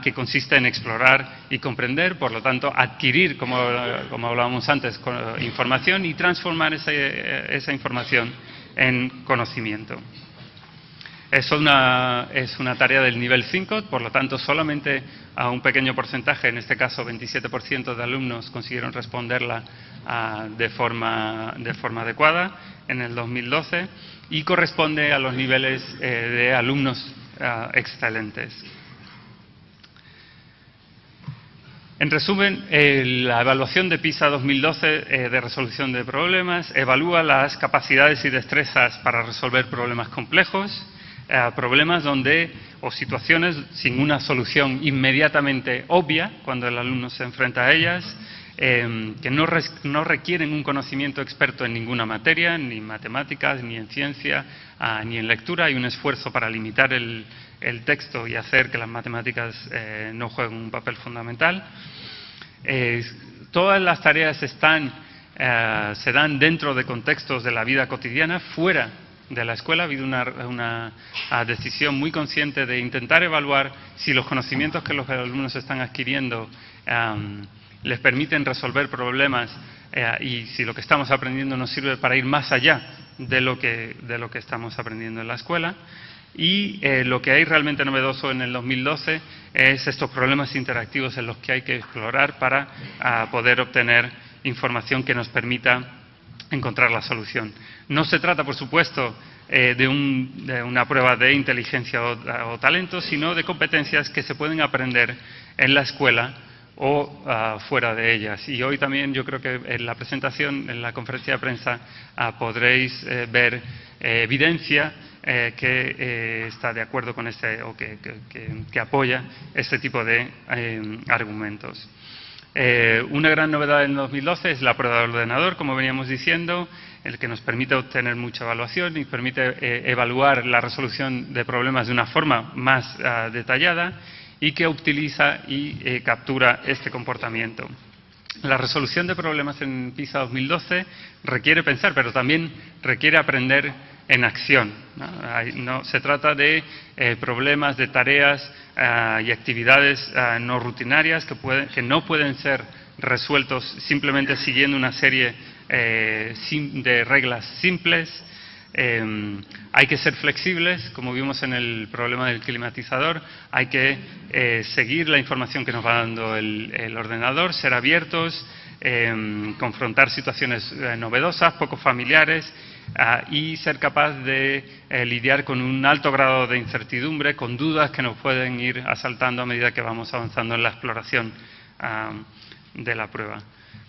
Speaker 1: que consiste en explorar y comprender, por lo tanto, adquirir, como hablábamos antes, información y transformar esa información en conocimiento. Es una tarea del nivel 5, por lo tanto, solamente a un pequeño porcentaje, en este caso 27% de alumnos, consiguieron responderla de forma adecuada en el 2012, y corresponde a los niveles de alumnos excelentes. En resumen, la evaluación de PISA 2012 de resolución de problemas evalúa las capacidades y destrezas para resolver problemas complejos, problemas o situaciones sin una solución inmediatamente obvia cuando el alumno se enfrenta a ellas, que no requieren un conocimiento experto en ninguna materia, ni en matemáticas, ni en ciencia, ni en lectura. Hay un esfuerzo para limitar el texto y hacer que las matemáticas no jueguen un papel fundamental. Todas las tareas se dan dentro de contextos de la vida cotidiana, fuera de la escuela. Ha habido una decisión muy consciente de intentar evaluar si los conocimientos que los alumnos están adquiriendo les permiten resolver problemas y si lo que estamos aprendiendo nos sirve para ir más allá de lo que estamos aprendiendo en la escuela. Y lo que hay realmente novedoso en el 2012 es estos problemas interactivos en los que hay que explorar para poder obtener información que nos permita encontrar la solución. No se trata, por supuesto, de una prueba de inteligencia o talento, sino de competencias que se pueden aprender en la escuela o fuera de ellas. Y hoy también yo creo que en la presentación, en la conferencia de prensa, podréis ver evidencia que está de acuerdo con o que apoya este tipo de argumentos. Una gran novedad en 2012 es la prueba de ordenador, como veníamos diciendo, el que nos permite obtener mucha evaluación y permite evaluar la resolución de problemas de una forma más detallada y que utiliza y captura este comportamiento. La resolución de problemas en PISA 2012 requiere pensar, pero también requiere aprender en acción, ¿no? Se trata de problemas, de tareas y actividades no rutinarias que no pueden ser resueltos simplemente siguiendo una serie de reglas simples. Hay que ser flexibles, como vimos en el problema del climatizador, hay que seguir la información que nos va dando el ordenador, ser abiertos, confrontar situaciones novedosas, poco familiares, y ser capaz de lidiar con un alto grado de incertidumbre, con dudas que nos pueden ir asaltando a medida que vamos avanzando en la exploración de la prueba.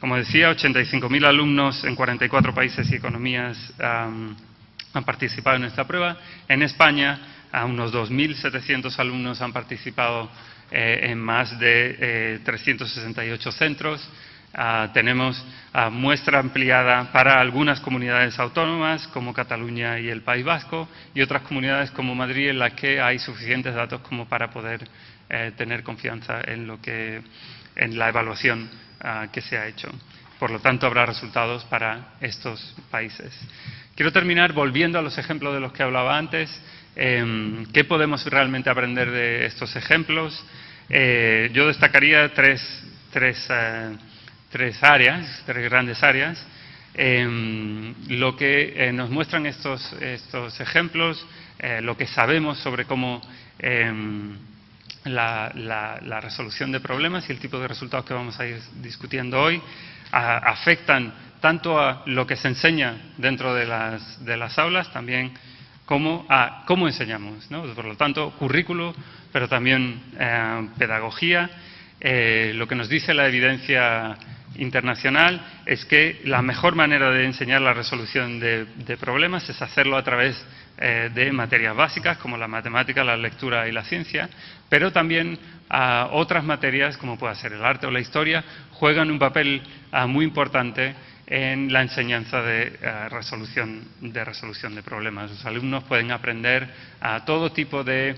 Speaker 1: Como decía, 85.000 alumnos en 44 países y economías han participado en esta prueba. En España, unos 2.700 alumnos han participado en más de 368 centros. Tenemos muestra ampliada para algunas comunidades autónomas como Cataluña y el País Vasco y otras comunidades como Madrid en las que hay suficientes datos como para poder tener confianza en la evaluación que se ha hecho. Por lo tanto, habrá resultados para estos países. Quiero terminar volviendo a los ejemplos de los que hablaba antes. ¿Qué podemos realmente aprender de estos ejemplos? Yo destacaría tres grandes áreas. Lo que nos muestran estos ejemplos, lo que sabemos sobre cómo la resolución de problemas y el tipo de resultados que vamos a ir discutiendo hoy afectan tanto a lo que se enseña dentro de las aulas, también como a cómo enseñamos, ¿no? Por lo tanto, currículo, pero también pedagogía. Lo que nos dice la evidencia internacional es que la mejor manera de enseñar la resolución de problemas es hacerlo a través de materias básicas como la matemática, la lectura y la ciencia, pero también otras materias como pueda ser el arte o la historia juegan un papel muy importante en la enseñanza de resolución de problemas. Los alumnos pueden aprender todo tipo de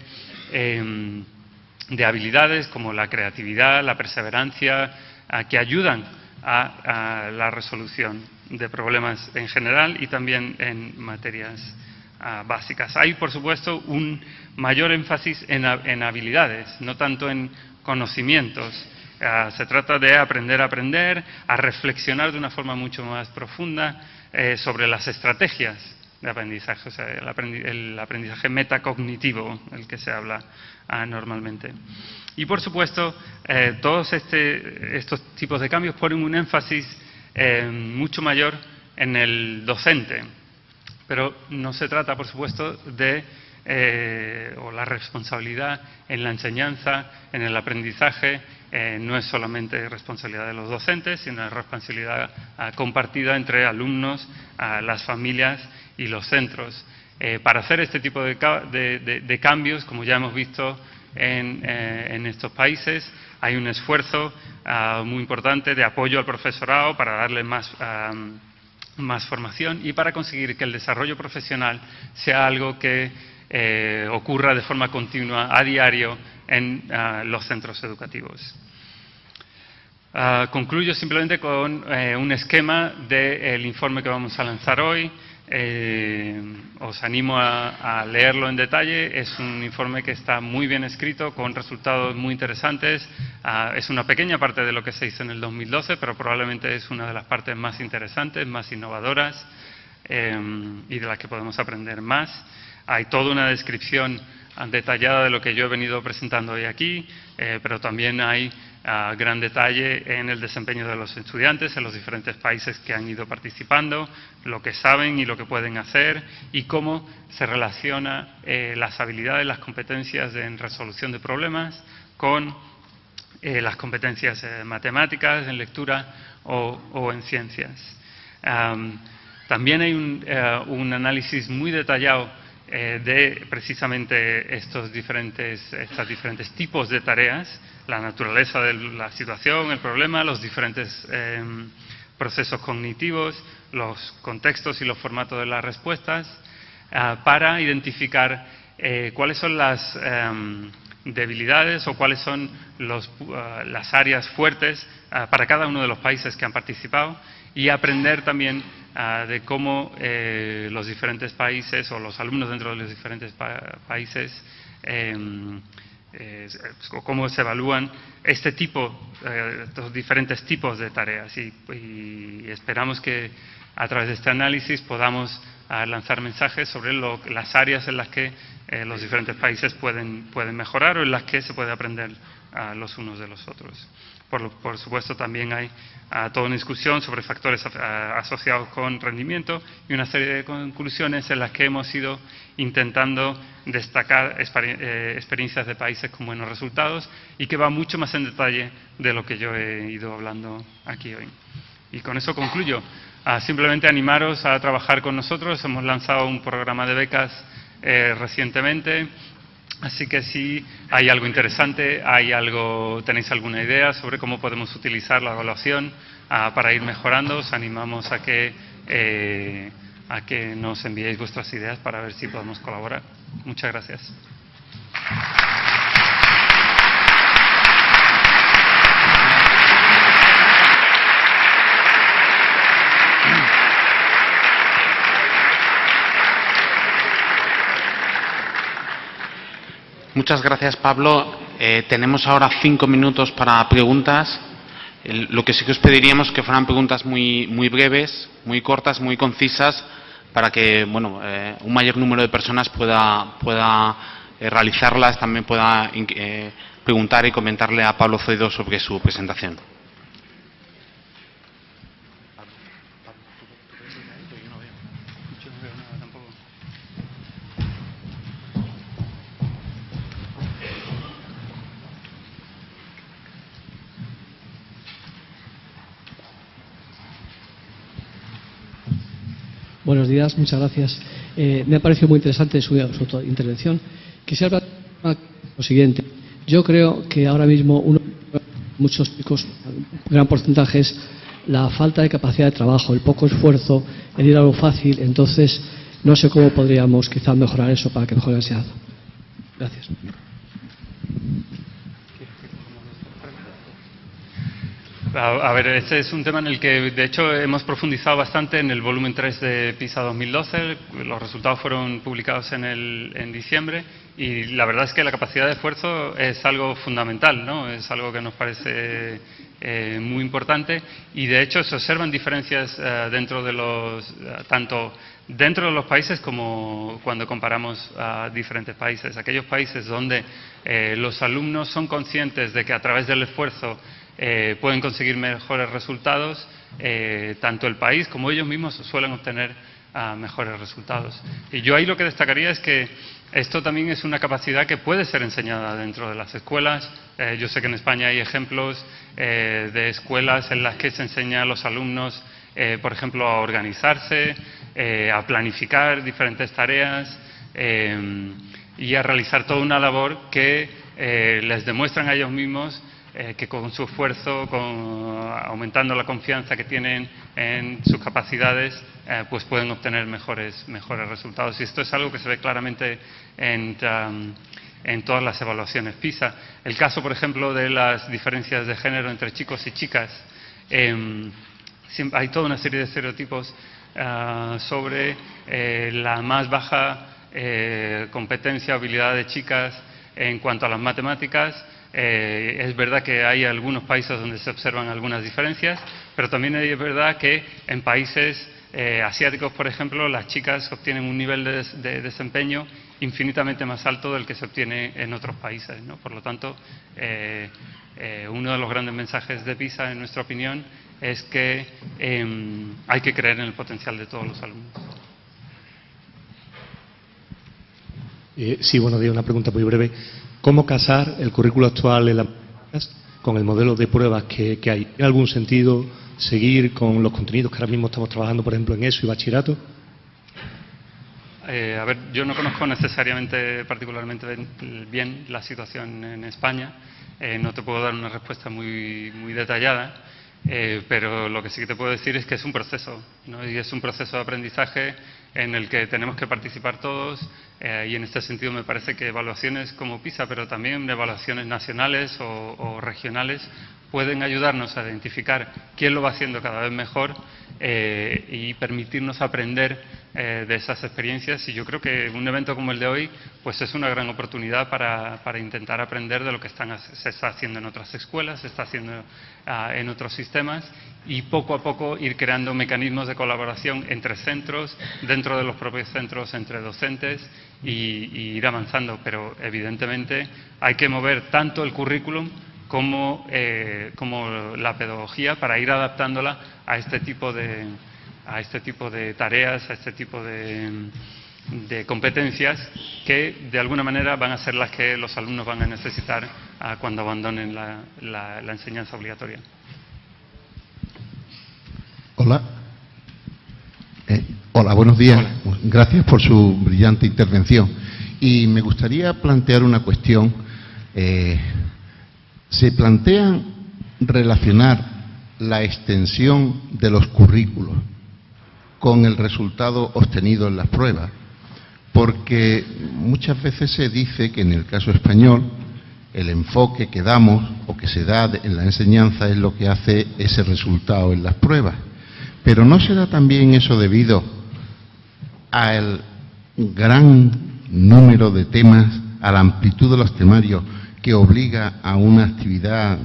Speaker 1: habilidades como la creatividad, la perseverancia, que ayudan a la resolución de problemas en general y también en materias básicas. Hay, por supuesto, un mayor énfasis en habilidades, no tanto en conocimientos. Se trata de aprender a aprender, a reflexionar de una forma mucho más profunda sobre las estrategias de aprendizaje, o sea, el aprendizaje metacognitivo, del que se habla normalmente. Y, por supuesto, todos estos tipos de cambios ponen un énfasis mucho mayor en el docente. Pero no se trata, por supuesto, o la responsabilidad en la enseñanza, en el aprendizaje, no es solamente responsabilidad de los docentes, sino es responsabilidad compartida entre alumnos, las familias y los centros. Para hacer este tipo de cambios, como ya hemos visto en estos países, hay un esfuerzo muy importante de apoyo al profesorado para darle más formación y para conseguir que el desarrollo profesional sea algo que ocurra de forma continua, a diario, en los centros educativos. Concluyo simplemente con un esquema del informe que vamos a lanzar hoy. Os animo a leerlo en detalle. Es un informe que está muy bien escrito, con resultados muy interesantes. Es una pequeña parte de lo que se hizo en el 2012, pero probablemente es una de las partes más interesantes, más innovadoras y de las que podemos aprender más. Hay toda una descripción detallada de lo que yo he venido presentando hoy aquí, pero también hay gran detalle en el desempeño de los estudiantes en los diferentes países que han ido participando, lo que saben y lo que pueden hacer y cómo se relaciona las habilidades, las competencias en resolución de problemas con las competencias matemáticas, en lectura o en ciencias. También hay un análisis muy detallado de precisamente estos diferentes tipos de tareas, la naturaleza de la situación, el problema, los diferentes procesos cognitivos, los contextos y los formatos de las respuestas, para identificar cuáles son las debilidades o cuáles son las áreas fuertes para cada uno de los países que han participado y aprender también de cómo los diferentes países o los alumnos dentro de los diferentes países cómo se evalúan estos diferentes tipos de tareas y esperamos que a través de este análisis podamos lanzar mensajes sobre las áreas en las que los diferentes países pueden mejorar o en las que se puede aprender los unos de los otros. Por supuesto, también hay toda una discusión sobre factores asociados con rendimiento y una serie de conclusiones en las que hemos ido intentando destacar experiencias de países con buenos resultados y que va mucho más en detalle de lo que yo he ido hablando aquí hoy. Y con eso concluyo. Simplemente animaros a trabajar con nosotros. Hemos lanzado un programa de becas recientemente. Así que si hay algo interesante, tenéis alguna idea sobre cómo podemos utilizar la evaluación para ir mejorando, os animamos a que nos enviéis vuestras ideas para ver si podemos colaborar. Muchas gracias.
Speaker 2: Muchas gracias, Pablo. Tenemos ahora 5 minutos para preguntas. Lo que sí que os pediríamos que fueran preguntas muy breves, muy cortas, muy concisas, para que un mayor número de personas pueda realizarlas, también pueda preguntar y comentarle a Pablo Zoido sobre su presentación.
Speaker 3: Buenos días, muchas gracias. Me ha parecido muy interesante su intervención. Quisiera hablar lo siguiente. Yo creo que ahora mismo muchos chicos, un gran porcentaje es la falta de capacidad de trabajo, el poco esfuerzo, el ir a lo fácil. Entonces, no sé cómo podríamos quizá mejorar eso para que mejore la enseñanza. Gracias.
Speaker 1: A ver, este es un tema en el que, de hecho, hemos profundizado bastante en el volumen 3 de PISA 2012. Los resultados fueron publicados en diciembre y la verdad es que la capacidad de esfuerzo es algo fundamental, ¿no? Es algo que nos parece muy importante y, de hecho, se observan diferencias tanto dentro de los países como cuando comparamos a diferentes países. Aquellos países donde los alumnos son conscientes de que a través del esfuerzo pueden conseguir mejores resultados, tanto el país como ellos mismos suelen obtener mejores resultados. Y yo ahí lo que destacaría es que esto también es una capacidad que puede ser enseñada dentro de las escuelas. Yo sé que en España hay ejemplos de escuelas en las que se enseña a los alumnos, por ejemplo, a organizarse, a planificar diferentes tareas y a realizar toda una labor que les demuestran a ellos mismos que con su esfuerzo, aumentando la confianza que tienen en sus capacidades, pues pueden obtener mejores resultados. Y esto es algo que se ve claramente en todas las evaluaciones PISA. El caso, por ejemplo, de las diferencias de género entre chicos y chicas. Hay toda una serie de estereotipos sobre la más baja competencia o habilidad de chicas en cuanto a las matemáticas. Es verdad que hay algunos países donde se observan algunas diferencias, pero también es verdad que en países asiáticos, por ejemplo, las chicas obtienen un nivel de desempeño infinitamente más alto del que se obtiene en otros países, ¿no? Por lo tanto, uno de los grandes mensajes de PISA, en nuestra opinión, es que hay que creer en el potencial de todos los alumnos.
Speaker 4: Sí, buenos días. Una pregunta muy breve. ¿Cómo casar el currículo actual en las matemáticas con el modelo de pruebas que hay? ¿Tiene algún sentido seguir con los contenidos que ahora mismo estamos trabajando, por ejemplo, en ESO y bachillerato?
Speaker 1: A ver, yo no conozco necesariamente, particularmente bien la situación en España. No te puedo dar una respuesta muy detallada, pero lo que sí que te puedo decir es que es un proceso, ¿no? Y es un proceso de aprendizaje en el que tenemos que participar todos, y en este sentido me parece que evaluaciones como PISA, pero también evaluaciones nacionales o regionales, pueden ayudarnos a identificar quién lo va haciendo cada vez mejor y permitirnos aprender de esas experiencias. Y yo creo que un evento como el de hoy pues es una gran oportunidad para intentar aprender de lo que se está haciendo en otras escuelas, se está haciendo en otros sistemas, y poco a poco ir creando mecanismos de colaboración entre centros, dentro de los propios centros, entre docentes, y ir avanzando. Pero evidentemente hay que mover tanto el currículum como la pedagogía para ir adaptándola a este tipo de tareas, a este tipo de competencias que de alguna manera van a ser las que los alumnos van a necesitar cuando abandonen la enseñanza obligatoria.
Speaker 5: Hola. Hola, buenos días.
Speaker 1: Hola.
Speaker 5: Gracias por su brillante intervención. Y me gustaría plantear una cuestión. ¿Se plantean relacionar la extensión de los currículos con el resultado obtenido en las pruebas? Porque muchas veces se dice que en el caso español el enfoque que damos o que se da en la enseñanza es lo que hace ese resultado en las pruebas. Pero ¿no será también eso debido al gran número de temas, a la amplitud de los temarios, que obliga a una actividad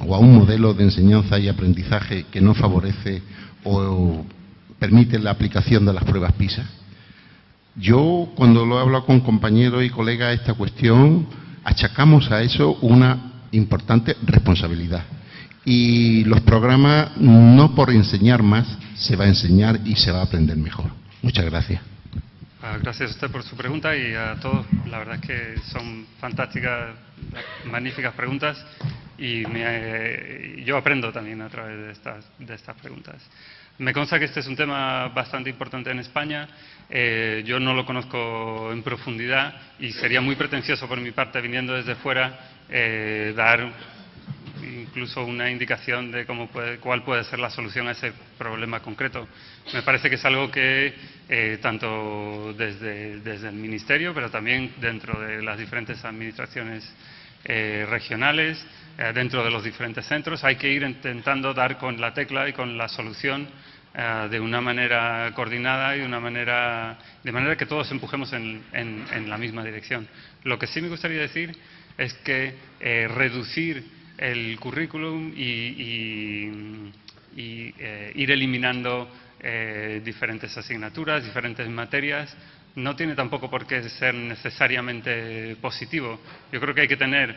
Speaker 5: o a un modelo de enseñanza y aprendizaje que no favorece o permite la aplicación de las pruebas PISA? Yo, cuando lo he hablado con compañeros y colegas, esta cuestión, achacamos a eso una importante responsabilidad. Y los programas, no por enseñar más, se va a enseñar y se va a aprender mejor. Muchas gracias.
Speaker 1: Gracias a usted por su pregunta y a todos. La verdad es que son fantásticas, magníficas preguntas, y yo aprendo también a través de estas preguntas. Me consta que este es un tema bastante importante en España. Yo no lo conozco en profundidad y sería muy pretencioso por mi parte, viniendo desde fuera, dar incluso una indicación de cuál puede ser la solución a ese problema concreto. Me parece que es algo que tanto desde el Ministerio, pero también dentro de las diferentes administraciones regionales, dentro de los diferentes centros, hay que ir intentando dar con la tecla y con la solución de una manera coordinada y de manera que todos empujemos en la misma dirección. Lo que sí me gustaría decir es que reducir el currículum y ir eliminando diferentes asignaturas, diferentes materias, no tiene tampoco por qué ser necesariamente positivo. Yo creo que hay que tener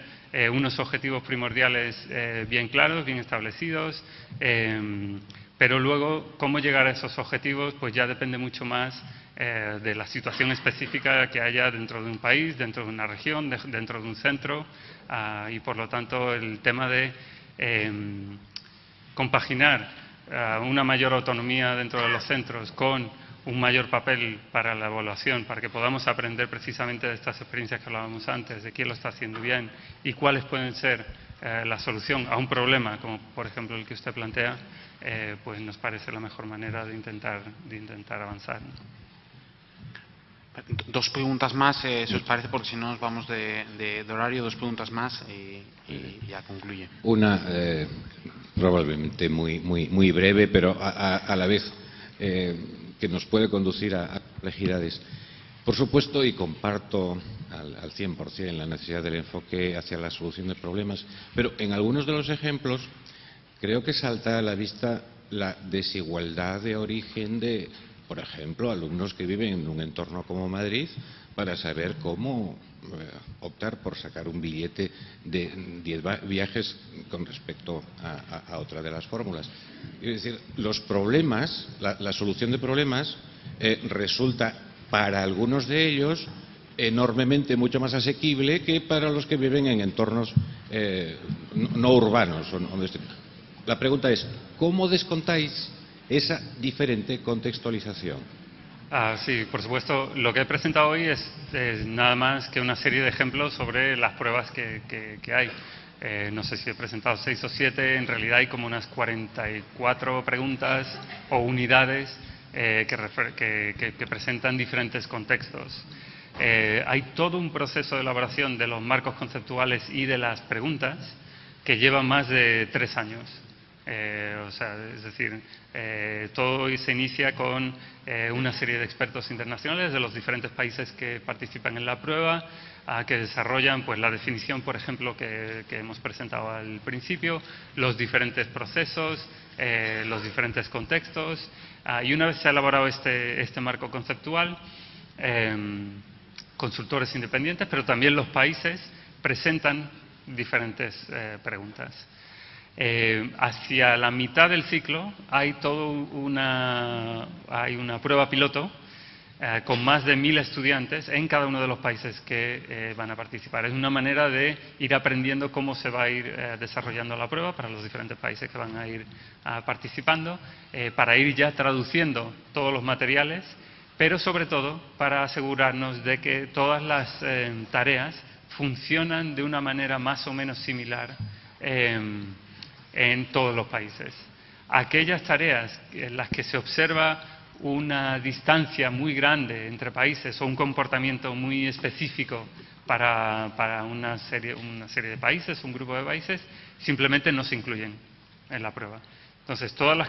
Speaker 1: unos objetivos primordiales bien claros, bien establecidos, pero luego cómo llegar a esos objetivos pues ya depende mucho más de la situación específica que haya dentro de un país, dentro de una región, dentro de un centro, y por lo tanto el tema de compaginar una mayor autonomía dentro de los centros con un mayor papel para la evaluación, para que podamos aprender precisamente de estas experiencias que hablábamos antes, de quién lo está haciendo bien y cuáles pueden ser la solución a un problema, como por ejemplo el que usted plantea, pues nos parece la mejor manera de intentar avanzar, ¿no?
Speaker 2: 2 preguntas más, si os parece, porque si no nos vamos de horario. 2 preguntas más y ya concluye.
Speaker 6: Una probablemente muy breve, pero a la vez que nos puede conducir a complejidades. Por supuesto, y comparto al 100% la necesidad del enfoque hacia la solución de problemas, pero en algunos de los ejemplos creo que salta a la vista la desigualdad de origen de, por ejemplo, alumnos que viven en un entorno como Madrid, para saber cómo optar por sacar un billete de 10 viajes con respecto a otra de las fórmulas. Es decir, los problemas, la solución de problemas resulta para algunos de ellos enormemente mucho más asequible que para los que viven en entornos no urbanos. La pregunta es, ¿cómo descontáis esa diferente contextualización?
Speaker 1: Sí, por supuesto. Lo que he presentado hoy es nada más que una serie de ejemplos sobre las pruebas que hay. No sé si he presentado 6 o 7, en realidad hay como unas 44 preguntas o unidades que presentan diferentes contextos. Hay todo un proceso de elaboración de los marcos conceptuales y de las preguntas que lleva más de 3 años. Es decir, todo se inicia con una serie de expertos internacionales de los diferentes países que participan en la prueba, que desarrollan pues la definición, por ejemplo, que hemos presentado al principio, los diferentes procesos, los diferentes contextos, y una vez se ha elaborado este marco conceptual, consultores independientes, pero también los países presentan diferentes preguntas. Hacia la mitad del ciclo hay una prueba piloto con más de 1000 estudiantes en cada uno de los países que van a participar. Es una manera de ir aprendiendo cómo se va a ir desarrollando la prueba para los diferentes países que van a ir participando, para ir ya traduciendo todos los materiales, pero sobre todo para asegurarnos de que todas las tareas funcionan de una manera más o menos similar en todos los países. Aquellas tareas en las que se observa una distancia muy grande entre países o un comportamiento muy específico para una serie de países, un grupo de países, simplemente no se incluyen en la prueba. Entonces, todas las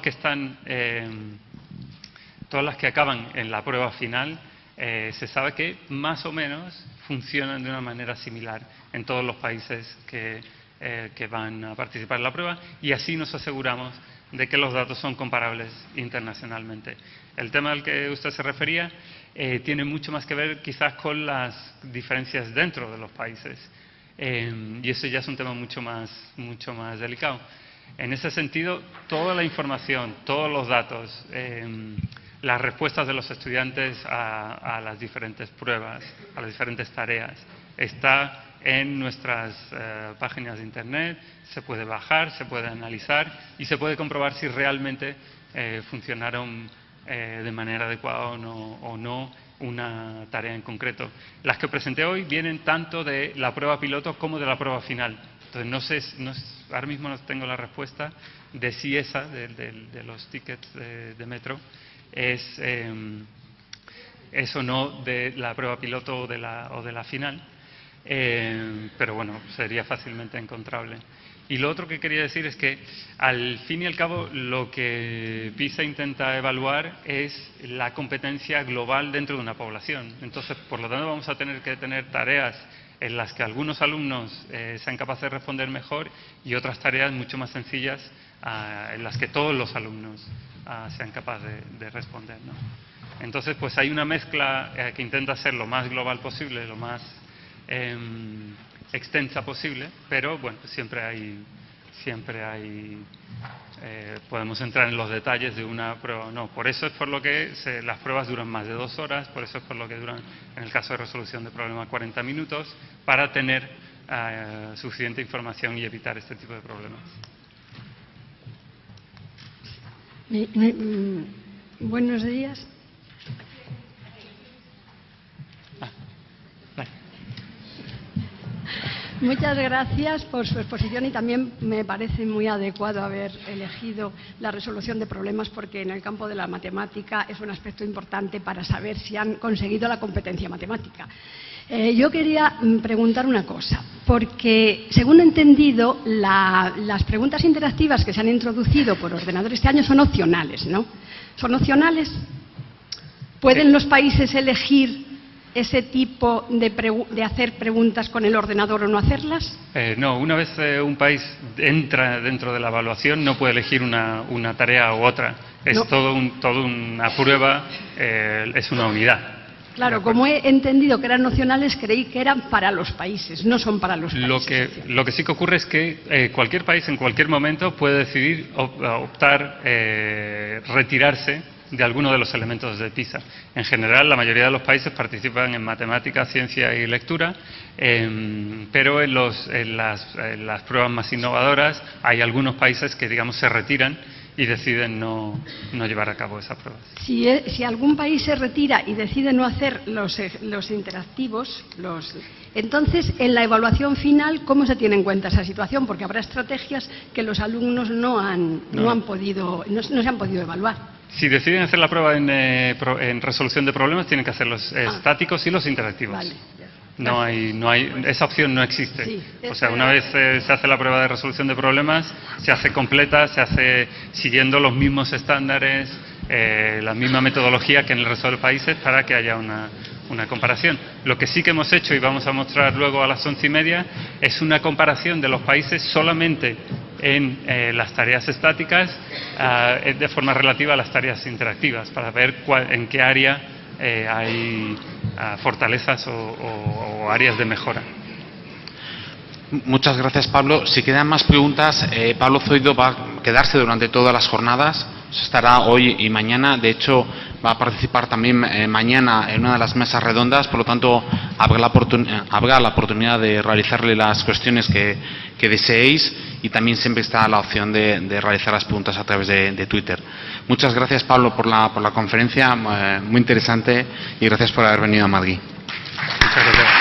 Speaker 1: que acaban en la prueba final, se sabe que más o menos funcionan de una manera similar en todos los países que van a participar en la prueba, y así nos aseguramos de que los datos son comparables internacionalmente. El tema al que usted se refería tiene mucho más que ver quizás con las diferencias dentro de los países, y eso ya es un tema mucho más delicado. En ese sentido, toda la información, todos los datos, las respuestas de los estudiantes a las diferentes pruebas, a las diferentes tareas, está en nuestras páginas de internet, se puede bajar, se puede analizar y se puede comprobar si realmente funcionaron de manera adecuada o no una tarea en concreto. Las que presenté hoy vienen tanto de la prueba piloto como de la prueba final. Entonces, ahora mismo no tengo la respuesta de si esa, de los tickets de metro, es o no de la prueba piloto o de la final. Pero bueno, sería fácilmente encontrable. Y lo otro que quería decir es que, al fin y al cabo, lo que PISA intenta evaluar es la competencia global dentro de una población. Entonces, por lo tanto, vamos a tener que tener tareas en las que algunos alumnos sean capaces de responder mejor y otras tareas mucho más sencillas en las que todos los alumnos sean capaces de responder, ¿no? Entonces, pues hay una mezcla que intenta ser lo más global posible, lo más extensa posible, pero bueno, siempre hay podemos entrar en los detalles de una prueba o no. Por eso es por lo que las pruebas duran más de 2 horas, por eso es por lo que duran, en el caso de resolución de problema, 40 minutos, para tener suficiente información y evitar este tipo de problemas.
Speaker 7: Buenos días. Muchas gracias por su exposición y también me parece muy adecuado haber elegido la resolución de problemas porque en el campo de la matemática es un aspecto importante para saber si han conseguido la competencia matemática. Yo quería preguntar una cosa, porque según he entendido, las preguntas interactivas que se han introducido por ordenador este año son opcionales, ¿no? ¿Son opcionales? ¿Pueden los países elegir ese tipo de hacer preguntas con el ordenador o no hacerlas?
Speaker 1: No, una vez un país entra dentro de la evaluación no puede elegir una tarea u otra. Es
Speaker 7: No.
Speaker 1: toda una prueba, es una unidad.
Speaker 7: Claro, como he entendido que eran opcionales, creí que eran para los países, no son para los países.
Speaker 1: Lo que sí que ocurre es que cualquier país en cualquier momento puede decidir optar, retirarse de alguno de los elementos de PISA. En general, la mayoría de los países participan en matemáticas, ciencia y lectura, pero en las pruebas más innovadoras hay algunos países que, digamos, se retiran y deciden no llevar a cabo esas pruebas.
Speaker 7: Si algún país se retira y decide no hacer los interactivos, entonces en la evaluación final, ¿cómo se tiene en cuenta esa situación? Porque habrá estrategias que los alumnos no se han podido evaluar.
Speaker 1: Si deciden hacer la prueba en resolución de problemas, tienen que hacer los estáticos y los interactivos.
Speaker 7: Vale.
Speaker 1: No hay, esa opción no existe.
Speaker 7: Sí,
Speaker 1: o sea, una vez se hace la prueba de resolución de problemas, se hace completa, se hace siguiendo los mismos estándares, la misma metodología que en el resto de los países para que haya una comparación. Lo que sí que hemos hecho y vamos a mostrar luego a las 11:30 es una comparación de los países solamente en las tareas estáticas de forma relativa a las tareas interactivas para ver en qué área hay fortalezas o áreas de mejora.
Speaker 2: Muchas gracias, Pablo. Si quedan más preguntas, Pablo Zoido va a quedarse durante todas las jornadas. Estará hoy y mañana. De hecho, va a participar también mañana en una de las mesas redondas. Por lo tanto, habrá la oportunidad de realizarle las cuestiones que deseéis y también siempre está la opción de realizar las preguntas a través de Twitter. Muchas gracias, Pablo, por la conferencia. Muy interesante y gracias por haber venido a Madrid.
Speaker 1: Muchas gracias.